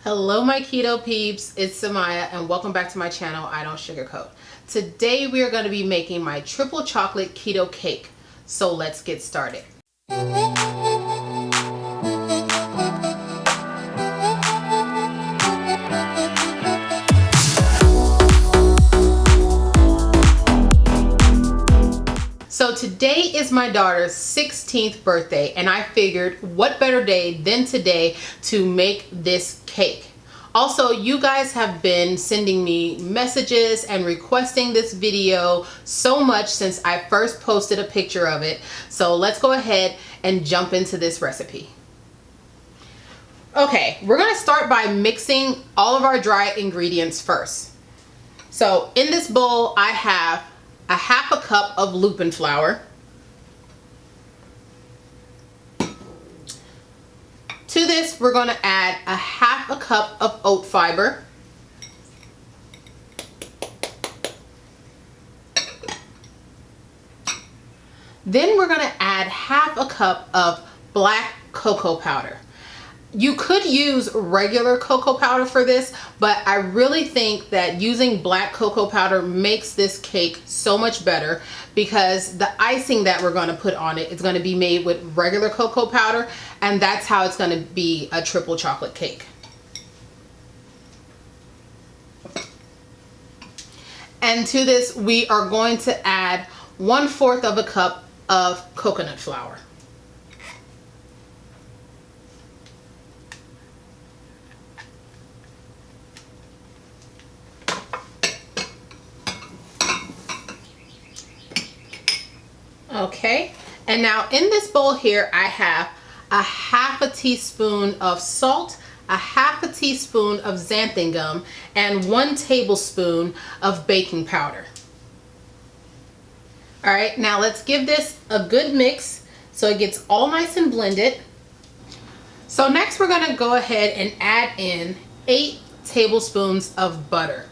Hello my keto peeps, it's Samaya and welcome back to my channel, I Don't Sugarcoat. Today we are going to be making my triple chocolate keto cake. So let's get started. So today is my daughter's 16th birthday and I figured what better day than today to make this cake. Also, you guys have been sending me messages and requesting this video so much since I first posted a picture of it. So let's go ahead and jump into this recipe. Okay, we're gonna start by mixing all of our dry ingredients first. So in this bowl, I have a half a cup of Lupin Flour. To this, we're going to add a half a cup of Oat Fiber. Then we're going to add half a cup of black cocoa powder. You could use regular cocoa powder for this, but I really think that using black cocoa powder makes this cake so much better because the icing that we're going to put on it is going to be made with regular cocoa powder, and that's how it's going to be a triple chocolate cake. And to this, we are going to add 1/4 of a cup of coconut flour. Okay, and now in this bowl here I have a half a teaspoon of salt, a half a teaspoon of xanthan gum, and 1 tablespoon of baking powder. All right, now let's give this a good mix so it gets all nice and blended. So next we're gonna go ahead and add in 8 tablespoons of butter,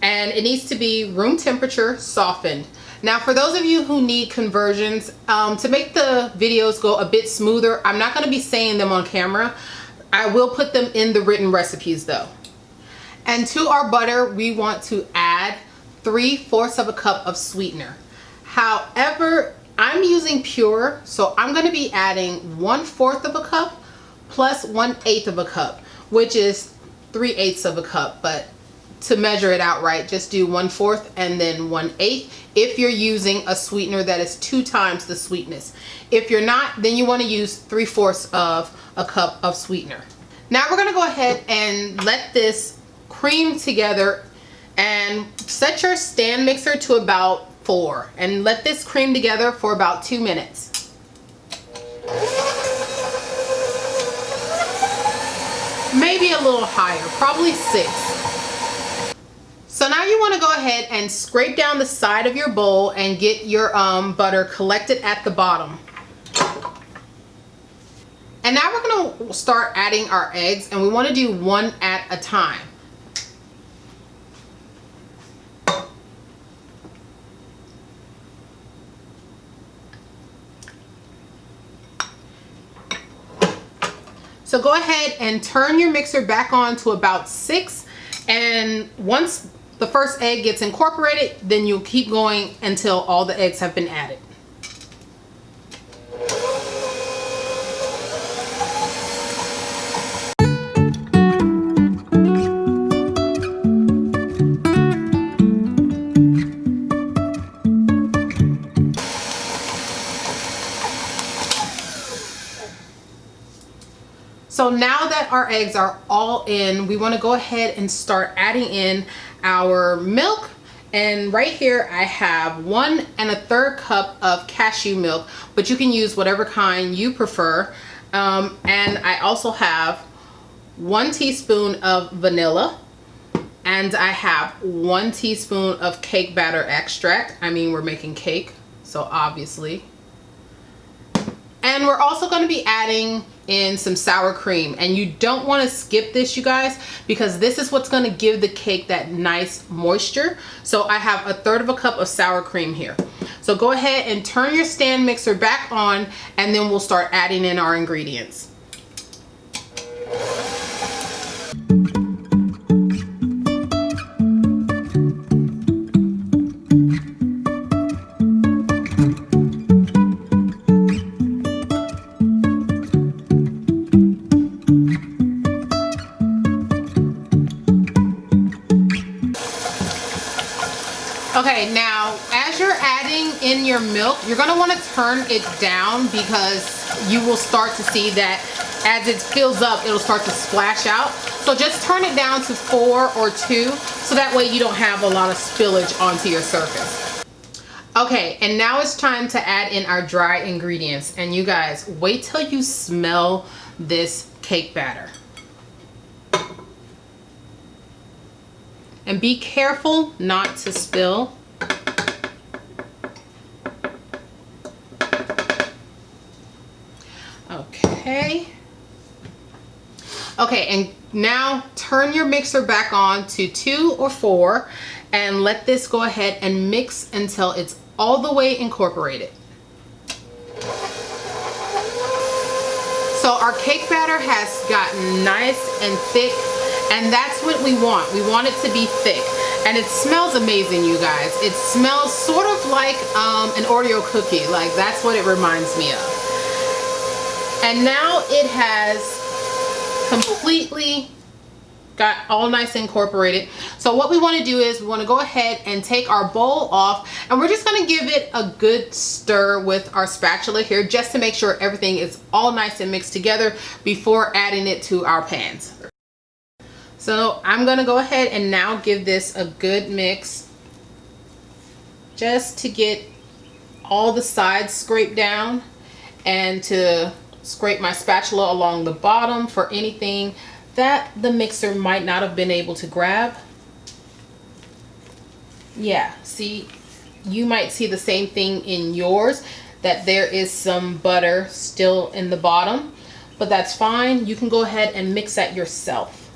and it needs to be room temperature softened. Now for those of you who need conversions, to make the videos go a bit smoother, I'm not going to be saying them on camera. I will put them in the written recipes though. And to our butter, we want to add 3/4 of a cup of sweetener. However, I'm using pure, so I'm going to be adding 1/4 of a cup plus 1/8 of a cup, which is 3/8 of a cup, but to measure it out right, just do 1/4 and then 1/8 if you're using a sweetener that is 2 times the sweetness. If you're not, then you want to use 3/4 of a cup of sweetener. Now we're going to go ahead and let this cream together and set your stand mixer to about 4 and let this cream together for about 2 minutes. Maybe a little higher, probably 6. So now you want to go ahead and scrape down the side of your bowl and get your butter collected at the bottom. And now we're going to start adding our eggs, and we want to do 1 at a time. So go ahead and turn your mixer back on to about 6, and once the first egg gets incorporated, then you'll keep going until all the eggs have been added. So now that our eggs are all in, we want to go ahead and start adding in our milk. And right here I have 1 1/3 cup of cashew milk, but you can use whatever kind you prefer. And I also have 1 teaspoon of vanilla, and I have 1 teaspoon of cake batter extract. I mean, we're making cake, so obviously. And we're also going to be adding in some sour cream, and you don't want to skip this, you guys, because this is what's going to give the cake that nice moisture. So I have 1/3 of a cup of sour cream here. So go ahead and turn your stand mixer back on, and then we'll start adding in our ingredients. Okay, now as you're adding in your milk, you're gonna want to turn it down because you will start to see that as it fills up, it'll start to splash out. So just turn it down to 4 or 2, so that way you don't have a lot of spillage onto your surface. Okay, and now it's time to add in our dry ingredients. And you guys, wait till you smell this cake batter. And be careful not to spill. Okay. Okay, and now turn your mixer back on to 2 or 4 and let this go ahead and mix until it's all the way incorporated. So our cake batter has gotten nice and thick, and that's what we want. We want it to be thick. And it smells amazing, you guys. It smells sort of like an Oreo cookie. Like, that's what it reminds me of. And now it has completely got all nice incorporated. So what we want to do is we want to go ahead and take our bowl off, and we're just going to give it a good stir with our spatula here just to make sure everything is all nice and mixed together before adding it to our pans. So I'm going to go ahead and now give this a good mix just to get all the sides scraped down, and to scrape my spatula along the bottom for anything that the mixer might not have been able to grab. Yeah, see, you might see the same thing in yours, that there is some butter still in the bottom, but that's fine. You can go ahead and mix that yourself.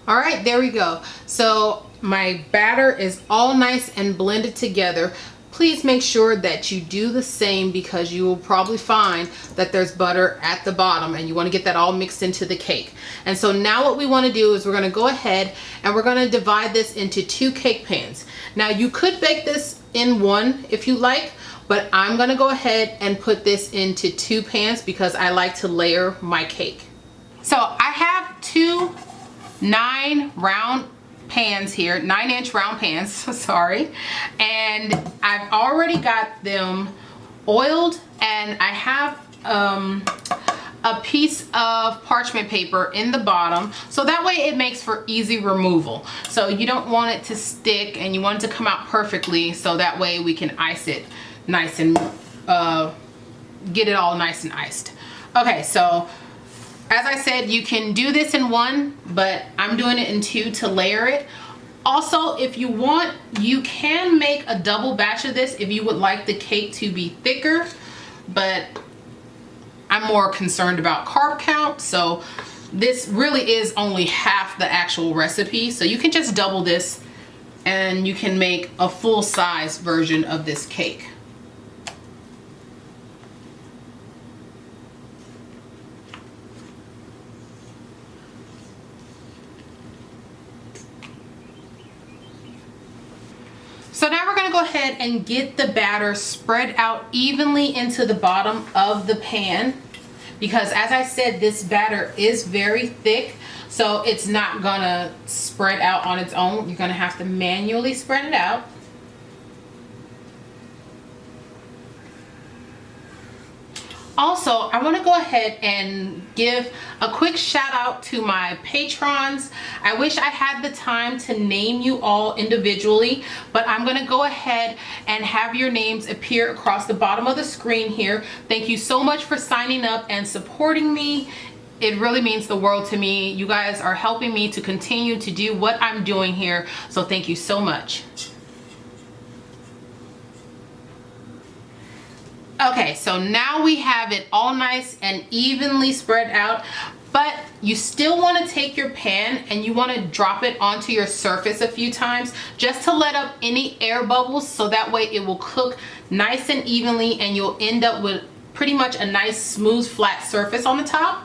All right, there we go. So my batter is all nice and blended together. Please make sure that you do the same, because you will probably find that there's butter at the bottom, and you want to get that all mixed into the cake. And so now what we want to do is we're going to go ahead and we're going to divide this into 2 cake pans. Now you could bake this in one if you like, but I'm going to go ahead and put this into 2 pans because I like to layer my cake. So I have 2 9 round pans here, 9-inch round pans, sorry, and I've already got them oiled, and I have a piece of parchment paper in the bottom, so that way it makes for easy removal. So you don't want it to stick, and you want it to come out perfectly, so that way we can ice it nice and get it all nice and iced. Okay, so as I said, you can do this in 1, but I'm doing it in 2 to layer it. Also, if you want, you can make a double batch of this if you would like the cake to be thicker, but I'm more concerned about carb count, so this really is only half the actual recipe. So you can just double this and you can make a full-size version of this cake. So now we're going to go ahead and get the batter spread out evenly into the bottom of the pan, because as I said, this batter is very thick, so it's not going to spread out on its own. You're going to have to manually spread it out. Also, I want to go ahead and give a quick shout out to my patrons. I wish I had the time to name you all individually, but I'm going to go ahead and have your names appear across the bottom of the screen here. Thank you so much for signing up and supporting me. It really means the world to me. You guys are helping me to continue to do what I'm doing here, so thank you so much. Okay, so now we have it all nice and evenly spread out, but you still want to take your pan and you want to drop it onto your surface a few times just to let up any air bubbles, so that way it will cook nice and evenly and you'll end up with pretty much a nice smooth flat surface on the top.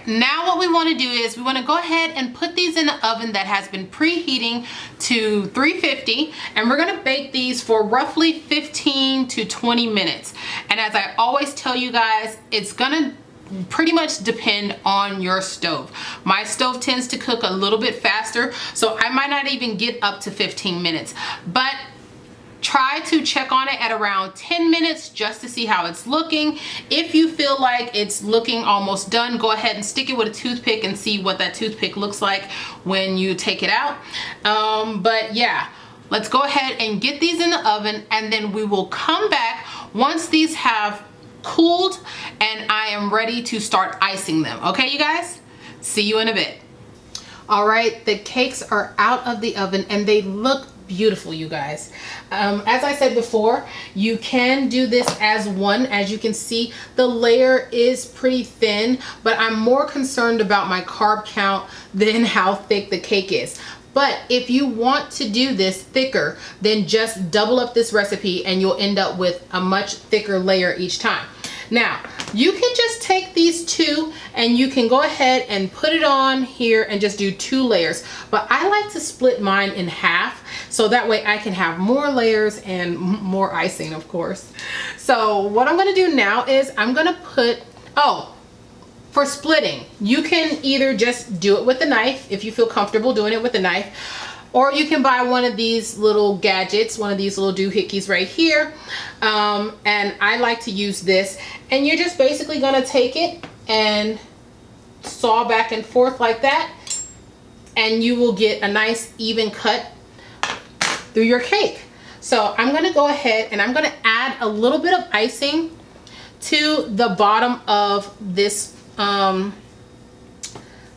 Now what we want to do is we want to go ahead and put these in the oven that has been preheating to 350, and we're going to bake these for roughly 15 to 20 minutes. And as I always tell you guys, it's going to pretty much depend on your stove. My stove tends to cook a little bit faster, so I might not even get up to 15 minutes, but try to check on it at around 10 minutes just to see how it's looking. If you feel like it's looking almost done, go ahead and stick it with a toothpick and see what that toothpick looks like when you take it out. But yeah, let's go ahead and get these in the oven, and then we will come back once these have cooled and I am ready to start icing them. Okay, you guys? See you in a bit. All right, the cakes are out of the oven and they look beautiful, you guys. As I said before, you can do this as one. As you can see, the layer is pretty thin, but I'm more concerned about my carb count than how thick the cake is. But if you want to do this thicker, then just double up this recipe and you'll end up with a much thicker layer each time. Now, you can just take these two and you can go ahead and put it on here and just do 2 layers. But I like to split mine in half so that way I can have more layers and more icing, of course. So what I'm gonna do now is I'm gonna put, for splitting, you can either just do it with a knife if you feel comfortable doing it with a knife, or you can buy one of these little gadgets, one of these little doohickeys right here. And I like to use this. And you're just basically gonna take it and saw back and forth like that. And you will get a nice even cut through your cake. So I'm gonna go ahead and I'm gonna add a little bit of icing to the bottom of this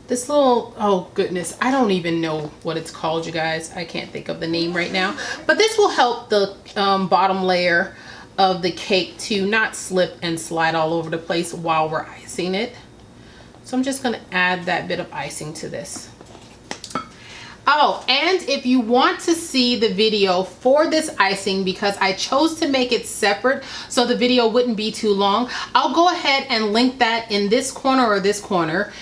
this little, oh goodness, I don't even know what it's called, you guys. I can't think of the name right now. But this will help the bottom layer of the cake to not slip and slide all over the place while we're icing it. So I'm just gonna add that bit of icing to this. Oh, and if you want to see the video for this icing, because I chose to make it separate so the video wouldn't be too long, I'll go ahead and link that in this corner or this corner.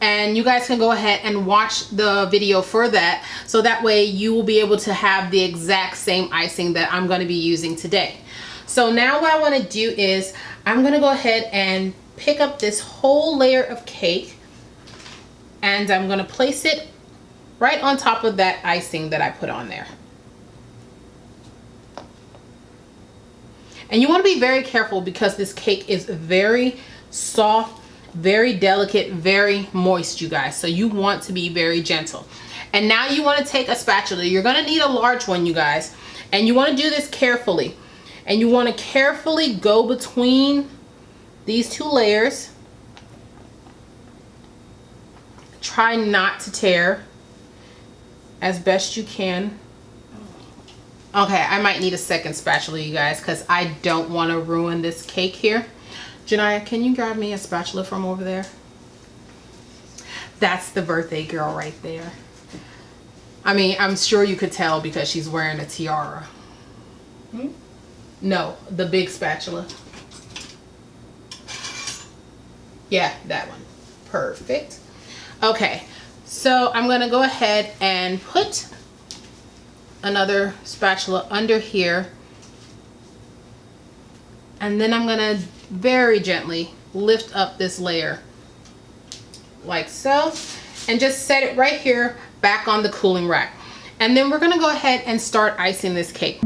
And you guys can go ahead and watch the video for that, so that way you will be able to have the exact same icing that I'm going to be using today. So now what I want to do is I'm going to go ahead and pick up this whole layer of cake and I'm going to place it right on top of that icing that I put on there. And you want to be very careful because this cake is very soft, very delicate, very moist, you guys. So you want to be very gentle. And now you want to take a spatula. You're going to need a large one, you guys. And you want to do this carefully. And you want to carefully go between these 2 layers. Try not to tear as best you can. Okay, I might need a second spatula, you guys, because I don't want to ruin this cake here. Janiyah, can you grab me a spatula from over there? That's the birthday girl right there. I mean, I'm sure you could tell because she's wearing a tiara. No, the big spatula. Yeah, that one. Perfect. Okay, so I'm going to go ahead and put another spatula under here. And then I'm going to very gently lift up this layer like so, and just set it right here back on the cooling rack. And then we're going to go ahead and start icing this cake.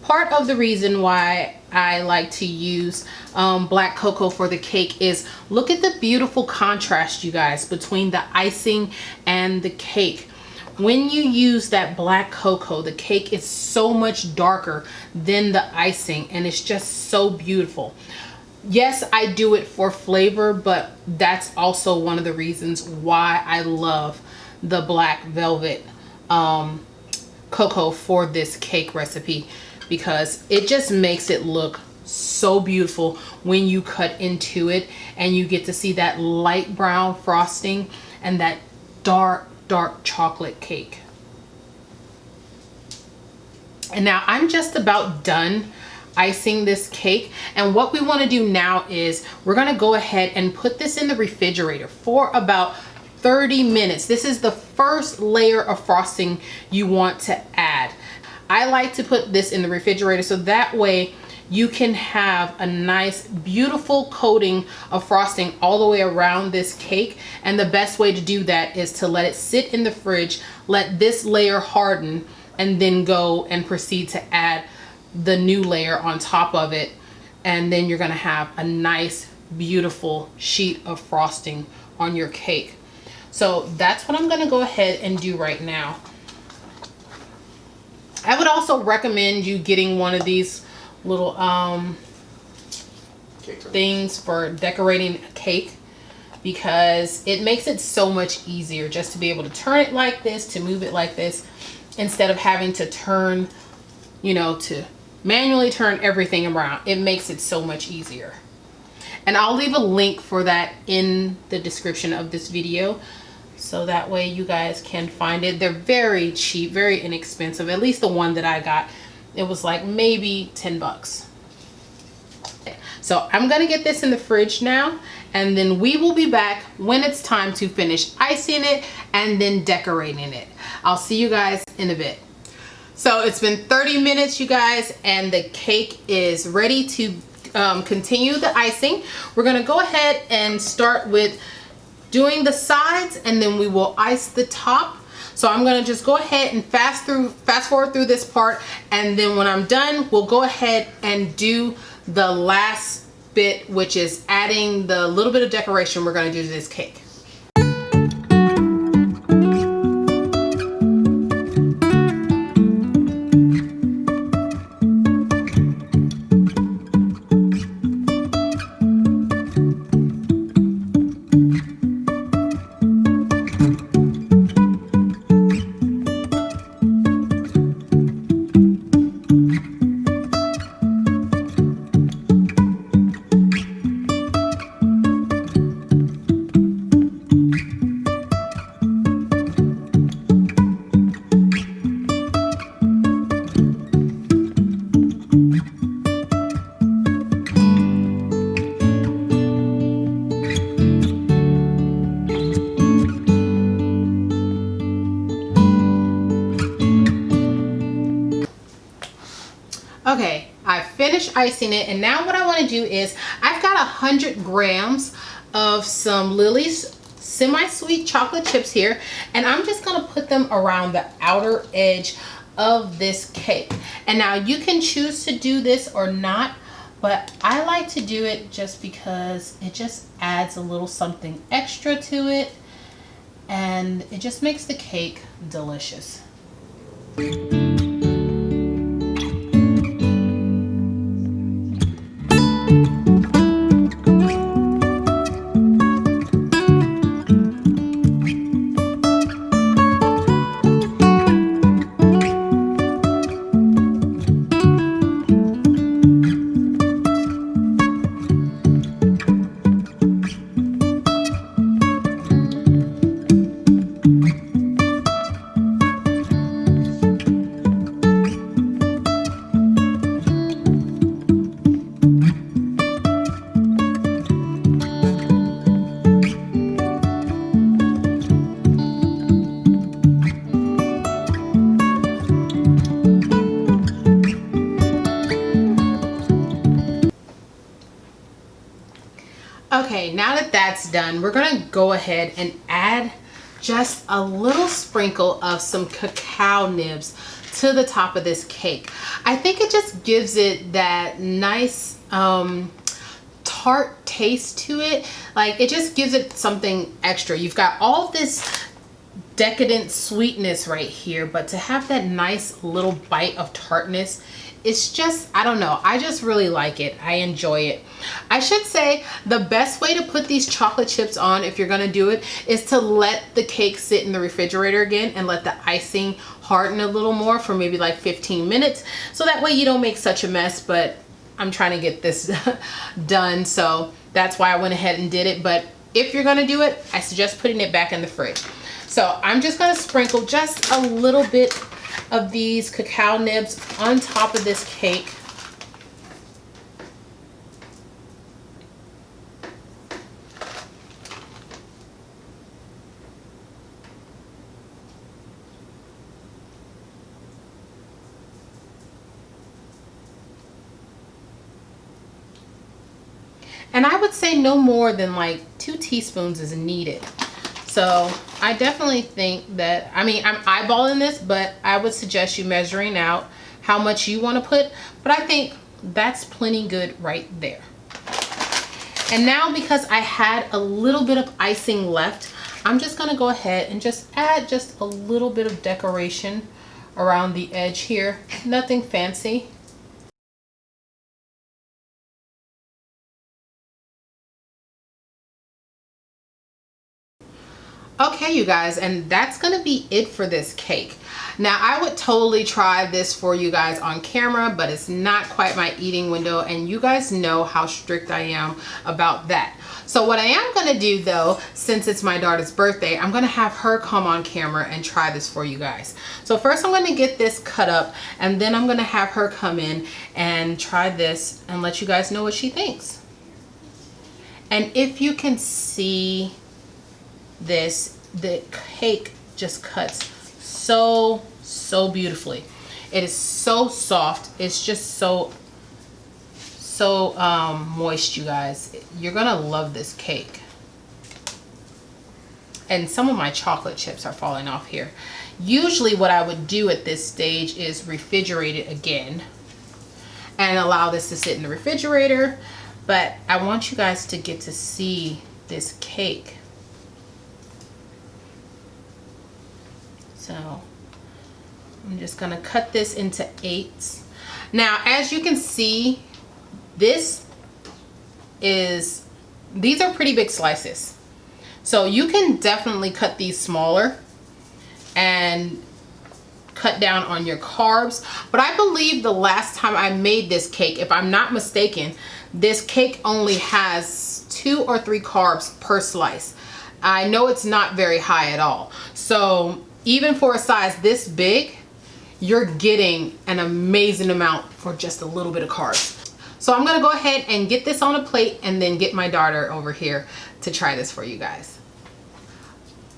part of the reason why I like to use black cocoa for the cake is, look at the beautiful contrast, you guys, between the icing and the cake. When you use that black cocoa, the cake is so much darker than the icing, and it's just so beautiful. Yes, I do it for flavor, but that's also one of the reasons why I love the black velvet cocoa for this cake recipe, because it just makes it look so beautiful when you cut into it and you get to see that light brown frosting and that dark chocolate cake. And now I'm just about done icing this cake, and what we want to do now is we're going to go ahead and put this in the refrigerator for about 30 minutes. This is the first layer of frosting you want to add. I like to put this in the refrigerator so that way you can have a nice beautiful coating of frosting all the way around this cake. And the best way to do that is to let it sit in the fridge, let this layer harden, and then go and proceed to add the new layer on top of it, and then you're gonna have a nice beautiful sheet of frosting on your cake. So that's what I'm gonna go ahead and do right now. I would also recommend you getting one of these little things for decorating a cake, because it makes it so much easier just to be able to turn it like this, to move it like this, instead of having to turn, you know, to manually turn everything around. It makes it so much easier. And I'll leave a link for that in the description of this video, so that way you guys can find it. They're very cheap, very inexpensive. At least the one that I got, it was like maybe 10 bucks. So I'm gonna get this in the fridge now, and then we will be back when it's time to finish icing it and then decorating it. I'll see you guys in a bit. So it's been 30 minutes, you guys, and the cake is ready to continue the icing. We're gonna go ahead and start with doing the sides, and then we will ice the top. So I'm gonna just go ahead and fast forward through this part, and then when I'm done, we'll go ahead and do the last bit, which is adding the little bit of decoration we're gonna do to this cake. Okay, I finished icing it, and now what I want to do is, I've got 100 grams of some Lily's semi-sweet chocolate chips here, and I'm just going to put them around the outer edge of this cake. And now you can choose to do this or not, but I like to do it just because it just adds a little something extra to it, and it just makes the cake delicious. Okay, now that that's done, we're gonna go ahead and add just a little sprinkle of some cacao nibs to the top of this cake. I think it just gives it that nice tart taste to it. Like, it just gives it something extra. You've got all this decadent sweetness right here, but to have that nice little bite of tartness, it's just, I don't know, I just really like it. I enjoy it. I should say the best way to put these chocolate chips on, if you're gonna do it, is to let the cake sit in the refrigerator again and let the icing harden a little more for maybe like 15 minutes. So that way you don't make such a mess, but I'm trying to get this done, so that's why I went ahead and did it. But if you're gonna do it, I suggest putting it back in the fridge. So I'm just gonna sprinkle just a little bit of these cacao nibs on top of this cake. And I would say no more than like 2 teaspoons is needed. So I definitely think that, I mean, I'm eyeballing this, but I would suggest you measuring out how much you want to put. But I think that's plenty good right there. And now, because I had a little bit of icing left, I'm just going to go ahead and just add just a little bit of decoration around the edge here. Nothing fancy. Okay, you guys, and that's gonna be it for this cake. Now, I would totally try this for you guys on camera, but it's not quite my eating window, and you guys know how strict I am about that. So what I am gonna do though, since it's my daughter's birthday, I'm gonna have her come on camera and try this for you guys. So first I'm gonna get this cut up, and then I'm gonna have her come in and try this and let you guys know what she thinks. And if you can see this, the cake just cuts so beautifully. It is so soft. It's just so moist, you guys. You're gonna love this cake. And some of my chocolate chips are falling off here. Usually what I would do at this stage is refrigerate it again and allow this to sit in the refrigerator, but I want you guys to get to see this cake. So I'm just gonna cut this into 8s. Now, as you can see, these are pretty big slices. So you can definitely cut these smaller and cut down on your carbs. But I believe the last time I made this cake, if I'm not mistaken, this cake only has 2 or 3 carbs per slice. I know it's not very high at all. So even for a size this big, you're getting an amazing amount for just a little bit of carbs. So I'm gonna go ahead and get this on a plate and then get my daughter over here to try this for you guys.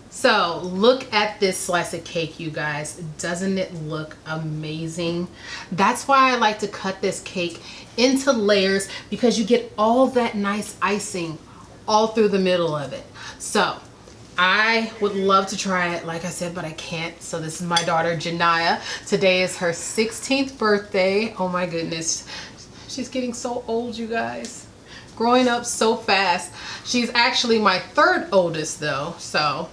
So look at this slice of cake, you guys. Doesn't it look amazing? That's why I like to cut this cake into layers, because you get all that nice icing all through the middle of it. So I would love to try it, like I said, but I can't. So this is my daughter, Janiyah. Today is her 16th birthday. Oh my goodness. She's getting so old, you guys. Growing up so fast. She's actually my 3rd oldest though, so.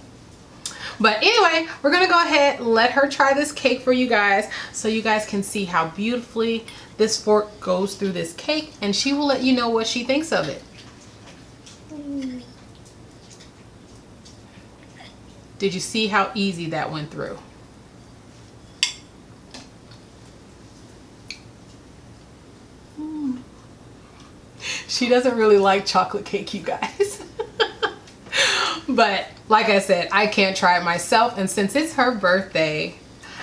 But anyway, we're gonna go ahead and let her try this cake for you guys so you guys can see how beautifully this fork goes through this cake, and she will let you know what she thinks of it. Did you see how easy that went through? She doesn't really like chocolate cake, you guys. But like I said, I can't try it myself, and since it's her birthday,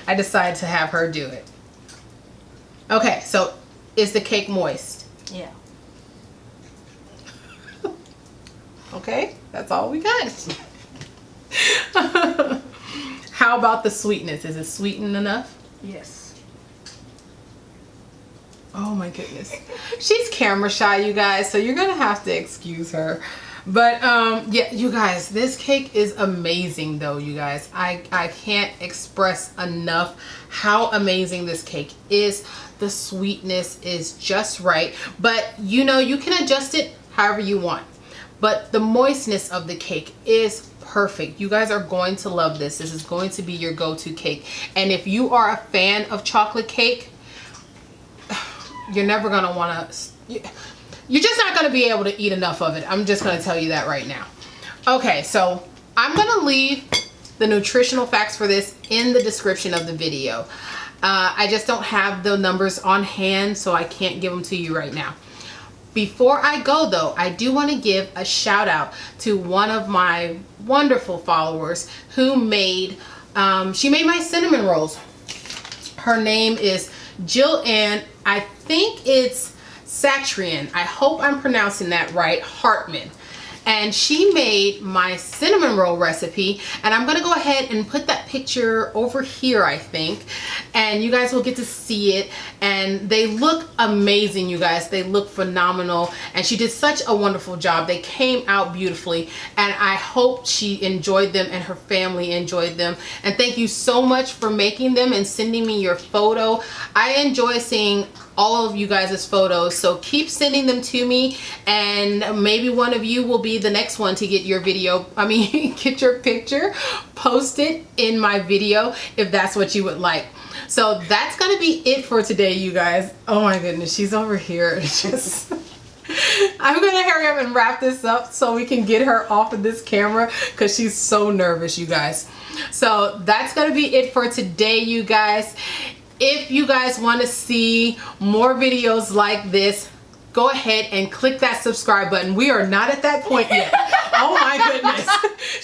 I decided to have her do it. Okay, so is the cake moist? Yeah. Okay, that's all we got. How about the sweetness? Is it sweetened enough? Yes. Oh my goodness. She's camera shy, you guys, so you're gonna have to excuse her. But yeah, you guys, this cake is amazing though, you guys. I can't express enough how amazing this cake is. The sweetness is just right, but you know, you can adjust it however you want. But the moistness of the cake is perfect. You guys are going to love this. This is going to be your go-to cake. And if you are a fan of chocolate cake, you're never gonna wanna, you're just not gonna be able to eat enough of it. I'm just gonna tell you that right now. Okay, so I'm gonna leave the nutritional facts for this in the description of the video. I just don't have the numbers on hand, so I can't give them to you right now. Before I go though, I do want to give a shout out to one of my wonderful followers who made, she made my cinnamon rolls. Her name is Jill Ann, I think it's Satrian, I hope I'm pronouncing that right, Hartman. And she made my cinnamon roll recipe, and I'm gonna go ahead and put that picture over here, I think, and you guys will get to see it. And they look amazing, you guys. They look phenomenal, and she did such a wonderful job. They came out beautifully, and I hope she enjoyed them and her family enjoyed them. And thank you so much for making them and sending me your photo. I enjoy seeing all of you guys' photos, so keep sending them to me, and maybe one of you will be the next one to get your video, get your picture posted in my video if that's what you would like. So that's gonna be it for today, you guys. Oh my goodness, she's over here. Just I'm gonna hurry up and wrap this up so we can get her off of this camera because she's so nervous, you guys. So that's gonna be it for today, you guys. If you guys want to see more videos like this, go ahead and click that subscribe button. We are not at that point yet. Oh my goodness.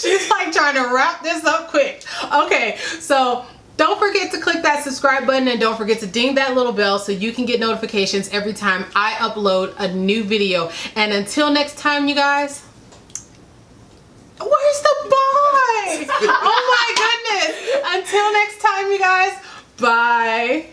She's like trying to wrap this up quick. Okay, so don't forget to click that subscribe button, and don't forget to ding that little bell so you can get notifications every time I upload a new video. And until next time, you guys, where's the bye? Oh my goodness. Until next time, you guys. Bye.